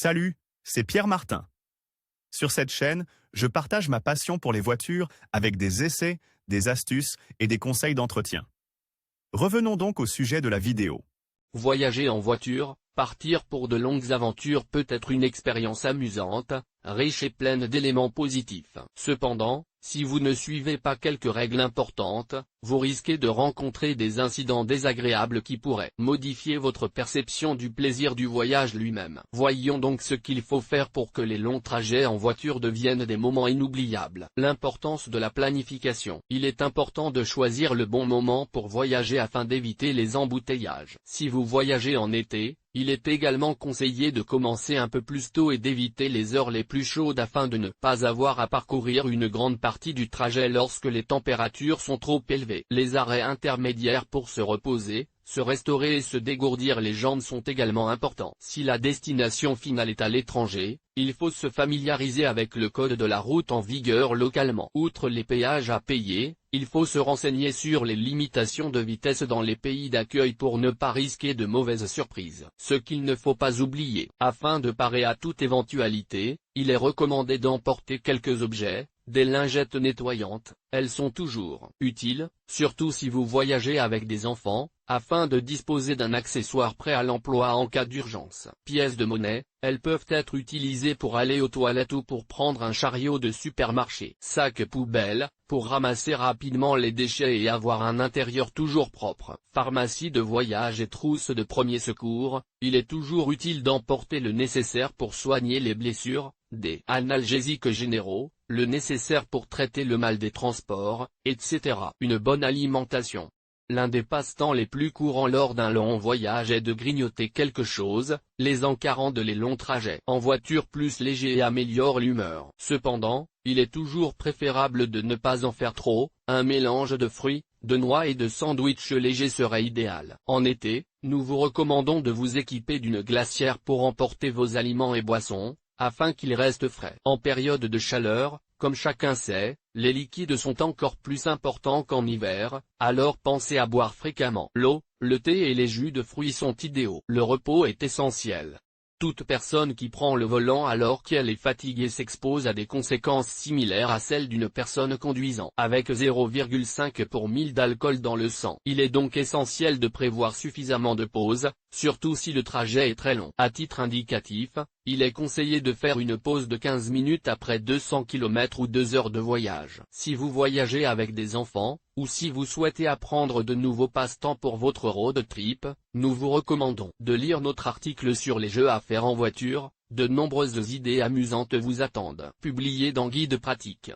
Salut, c'est Pierre Martin. Sur cette chaîne, je partage ma passion pour les voitures avec des essais, des astuces et des conseils d'entretien. Revenons donc au sujet de la vidéo. Voyager en voiture, partir pour de longues aventures peut être une expérience amusante, riche et pleine d'éléments positifs. Cependant, si vous ne suivez pas quelques règles importantes, vous risquez de rencontrer des incidents désagréables qui pourraient modifier votre perception du plaisir du voyage lui-même. Voyons donc ce qu'il faut faire pour que les longs trajets en voiture deviennent des moments inoubliables. L'importance de la planification. Il est important de choisir le bon moment pour voyager afin d'éviter les embouteillages. Si vous voyagez en été, il est également conseillé de commencer un peu plus tôt et d'éviter les heures les plus chaudes afin de ne pas avoir à parcourir une grande partie du trajet lorsque les températures sont trop élevées. Les arrêts intermédiaires pour se reposer, se restaurer et se dégourdir les jambes sont également importants. Si la destination finale est à l'étranger, il faut se familiariser avec le code de la route en vigueur localement. Outre les péages à payer, il faut se renseigner sur les limitations de vitesse dans les pays d'accueil pour ne pas risquer de mauvaises surprises. Ce qu'il ne faut pas oublier. Afin de parer à toute éventualité, il est recommandé d'emporter quelques objets, des lingettes nettoyantes, elles sont toujours utiles, surtout si vous voyagez avec des enfants, afin de disposer d'un accessoire prêt à l'emploi en cas d'urgence. Pièces de monnaie, elles peuvent être utilisées pour aller aux toilettes ou pour prendre un chariot de supermarché. Sac poubelle, pour ramasser rapidement les déchets et avoir un intérieur toujours propre. Pharmacie de voyage et trousse de premiers secours, il est toujours utile d'emporter le nécessaire pour soigner les blessures, des analgésiques généraux, le nécessaire pour traiter le mal des transports, etc. Une bonne alimentation. L'un des passe-temps les plus courants lors d'un long voyage est de grignoter quelque chose, les encarant de les longs trajets en voiture plus léger et améliore l'humeur. Cependant, il est toujours préférable de ne pas en faire trop, un mélange de fruits, de noix et de sandwich léger serait idéal. En été, nous vous recommandons de vous équiper d'une glacière pour emporter vos aliments et boissons, afin qu'ils restent frais. En période de chaleur, comme chacun sait, les liquides sont encore plus importants qu'en hiver, alors pensez à boire fréquemment. L'eau, le thé et les jus de fruits sont idéaux. Le repos est essentiel. Toute personne qui prend le volant alors qu'elle est fatiguée s'expose à des conséquences similaires à celles d'une personne conduisant avec 0,5 pour 1000 d'alcool dans le sang. Il est donc essentiel de prévoir suffisamment de pauses, surtout si le trajet est très long. À titre indicatif, il est conseillé de faire une pause de 15 minutes après 200 km ou 2 heures de voyage. Si vous voyagez avec des enfants, ou si vous souhaitez apprendre de nouveaux passe-temps pour votre road trip, nous vous recommandons de lire notre article sur les jeux à faire en voiture, de nombreuses idées amusantes vous attendent. Publié dans Guide pratique.